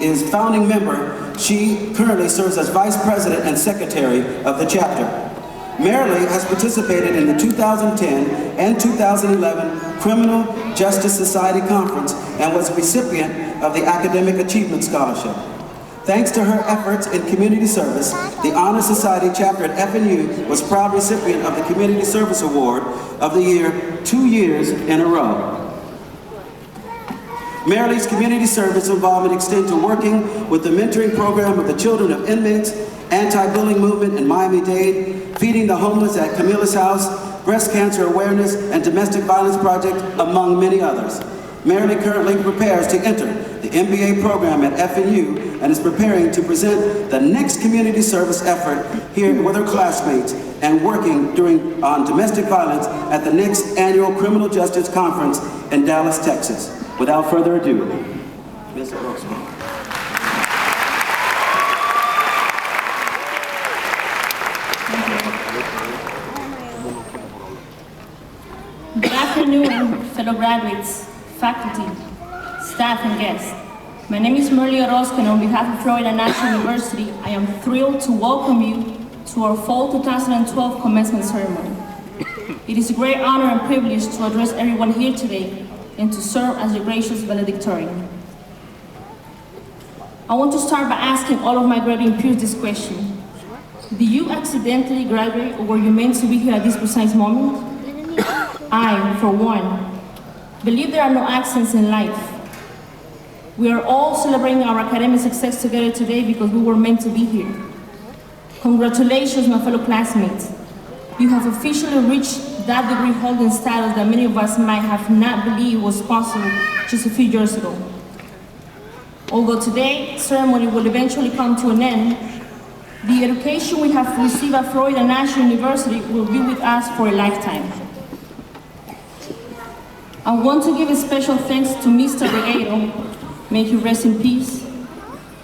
is founding member. She currently serves as Vice President and Secretary of the chapter. Marilee has participated in the 2010 and 2011 Criminal Justice Society Conference and was a recipient of the Academic Achievement Scholarship. Thanks to her efforts in community service, the Honor Society chapter at FNU was proud recipient of the Community Service Award of the Year 2 years in a row. Marilee's community service involvement extends to working with the mentoring program of the Children of Inmates, anti-bullying movement in Miami-Dade, feeding the homeless at Camila's House, breast cancer awareness, and domestic violence project, among many others. Marilee currently prepares to enter the MBA program at FNU and is preparing to present the next community service effort here with her classmates and working on domestic violence at the next annual Criminal Justice Conference in Dallas, Texas. Without further ado, Ms. Brooks. Good afternoon, fellow graduates, faculty, staff, and guests. My name is Marilee Orozco, and on behalf of Florida National University, I am thrilled to welcome you to our Fall 2012 commencement ceremony. It is a great honor and privilege to address everyone here today and to serve as your gracious valedictorian. I want to start by asking all of my graduating peers this question. Did you accidentally graduate, or were you meant to be here at this precise moment? I, for one, believe there are no accidents in life. We are all celebrating our academic success together today because we were meant to be here. Congratulations, my fellow classmates. You have officially reached that degree-holding status that many of us might have not believed was possible just a few years ago. Although today's ceremony will eventually come to an end, the education we have received at Florida National University will be with us for a lifetime. I want to give a special thanks to Mr. Regueiro, may he rest in peace,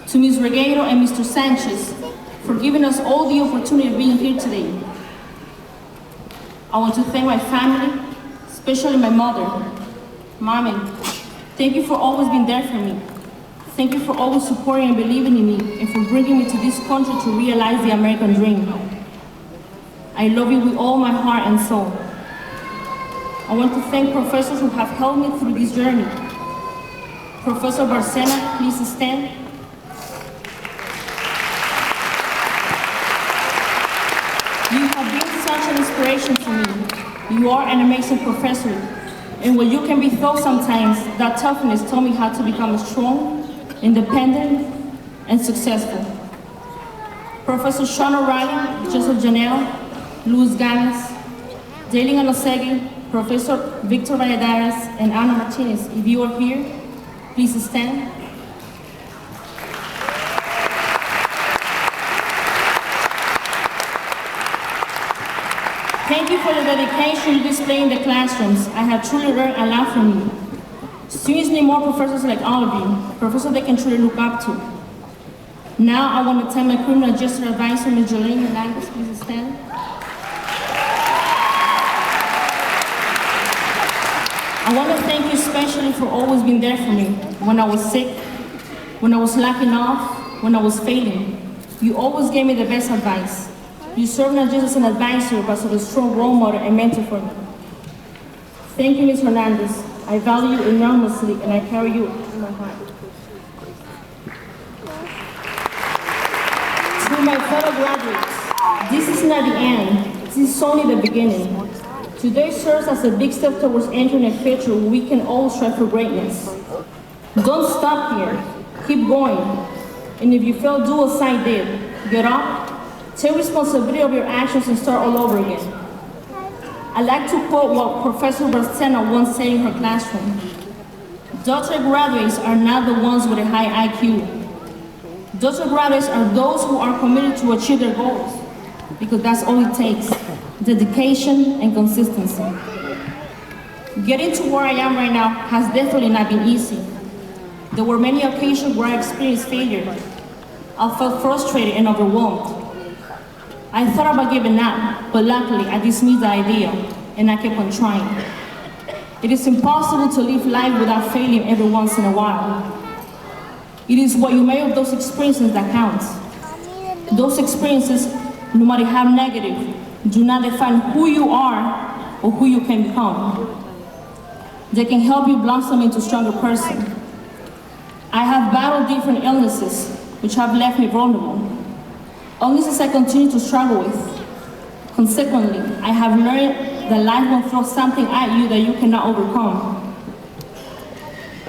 to Ms. Regueiro and Mr. Sanchez for giving us all the opportunity of being here today. I want to thank my family, especially my mother. Mommy, thank you for always being there for me. Thank you for always supporting and believing in me and for bringing me to this country to realize the American dream. I love you with all my heart and soul. I want to thank professors who have helped me through this journey. Professor Barcena, please stand. You have been such an inspiration to me. You are an amazing professor. And while you can be tough sometimes, that toughness taught me how to become strong, independent, and successful. Professor Sean O'Reilly, Joseph Janelle, Luis Games, Dalen Onosegi, Professor Victor Valladares, and Ana Martinez, if you are here, please stand. Thank you for the dedication you display in the classrooms. I have truly learned a lot from you. Students need more professors like all of you, professors they can truly look up to. Now I want to thank my criminal justice advisor, Ms. Jolene Hernandez, please stand. I want to thank you especially for always being there for me when I was sick, when I was lacking off, when I was failing. You always gave me the best advice. You served not just as an advisor, but as a strong role model and mentor for me. Thank you, Ms. Hernandez. I value you enormously, and I carry you in my heart. To my fellow graduates, this is not the end. This is only the beginning. Today serves as a big step towards entering a future where we can all strive for greatness. Don't stop here. Keep going. And if you fail, do as I did. Get up. Take responsibility of your actions and start all over again. I like to quote what Professor Barcena once said in her classroom. Doctorate graduates are not the ones with a high IQ. Doctorate graduates are those who are committed to achieve their goals, because that's all it takes, dedication and consistency. Getting to where I am right now has definitely not been easy. There were many occasions where I experienced failure. I felt frustrated and overwhelmed. I thought about giving up, but luckily I dismissed the idea and I kept on trying. It is impossible to live life without failing every once in a while. It is what you make of those experiences that counts. Those experiences, no matter how negative, do not define who you are or who you can become. They can help you blossom into a stronger person. I have battled different illnesses, which have left me vulnerable. Illnesses I continue to struggle with. Consequently, I have learned that life will throw something at you that you cannot overcome.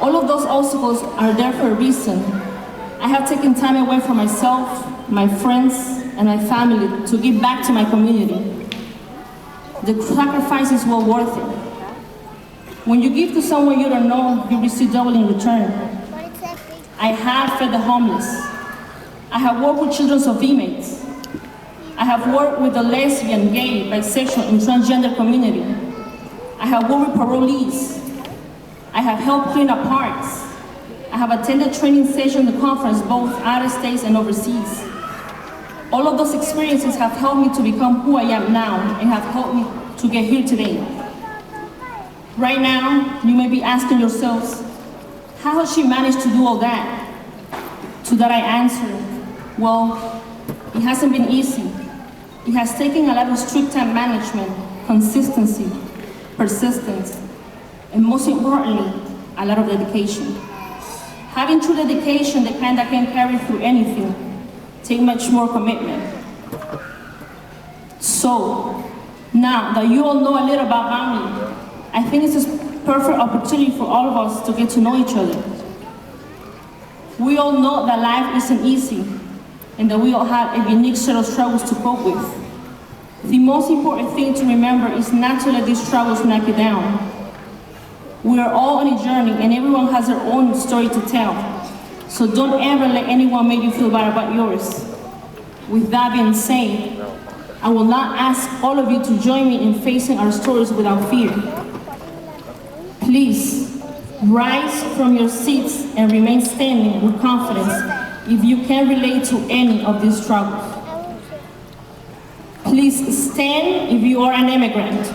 All of those obstacles are there for a reason. I have taken time away from myself, my friends, and my family to give back to my community. The sacrifices were worth it. When you give to someone you don't know, you receive double in return. I have fed the homeless. I have worked with children of inmates. I have worked with the lesbian, gay, bisexual, and transgender community. I have worked with parolees. I have helped clean up parks. I have attended training sessions and conferences both out of states and overseas. All of those experiences have helped me to become who I am now and have helped me to get here today. Right now, you may be asking yourselves, how has she managed to do all that? To that I answer, well, it hasn't been easy. It has taken a lot of strict time management, consistency, persistence, and most importantly, a lot of dedication. Having true dedication, the kind that can carry through anything, take much more commitment. So, now that you all know a little about Bounty, I think it's a perfect opportunity for all of us to get to know each other. We all know that life isn't easy, and that we all have a unique set of struggles to cope with. The most important thing to remember is not to let these struggles knock you down. We are all on a journey, and everyone has their own story to tell. So don't ever let anyone make you feel bad about yours. With that being said, I will now ask all of you to join me in facing our stories without fear. Please, rise from your seats and remain standing with confidence if you can relate to any of these struggles. Please stand if you are an immigrant.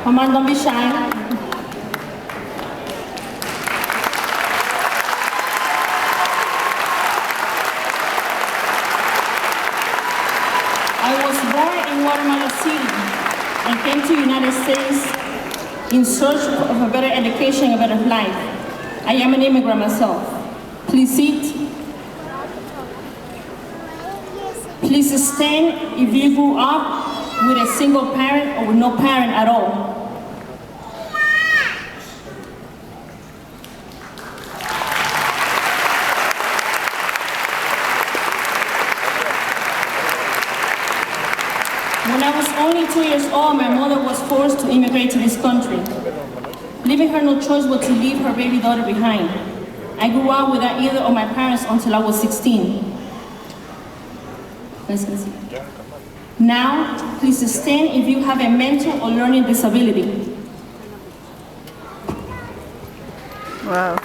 Come on, don't be shy. I was born in Guatemala City and came to the United States in search of a better education and a better life. I am an immigrant myself. Please sit. Please stand if you grew up with a single parent or with no parent at all. When I was only 2 years old, my mother was forced to immigrate to this country. Leaving her no choice but to leave her baby daughter behind. I grew up without either of my parents until I was 16. Let's see. Now, please stand if you have a mental or learning disability. Wow.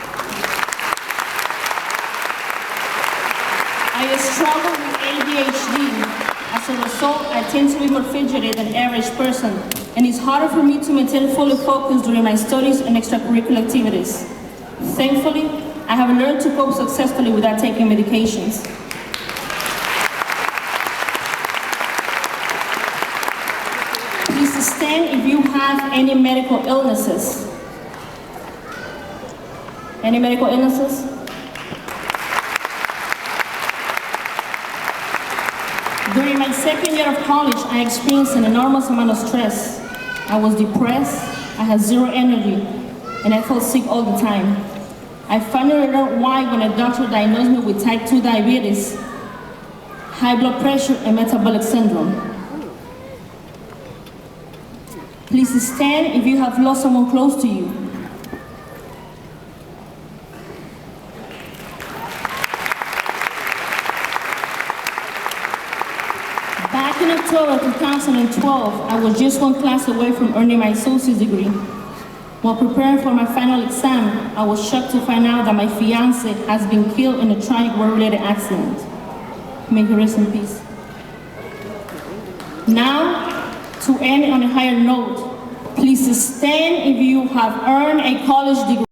I struggle with ADHD. As a result, I tend to be more fidgety than average person, and it's harder for me to maintain fully focus during my studies and extracurricular activities. Thankfully, I have learned to cope successfully without taking medications. Please stand if you have any medical illnesses. Any medical illnesses? During my second year of college, I experienced an enormous amount of stress. I was depressed, I had zero energy, and I felt sick all the time. I finally learned why when a doctor diagnosed me with type 2 diabetes, high blood pressure, and metabolic syndrome. Please stand if you have lost someone close to you. Back in October 2012, I was just one class away from earning my associate's degree. While preparing for my final exam, I was shocked to find out that my fiancé has been killed in a tragic work-related accident. May he rest in peace. Now, to end on a higher note, please Please stand if you have earned a college degree.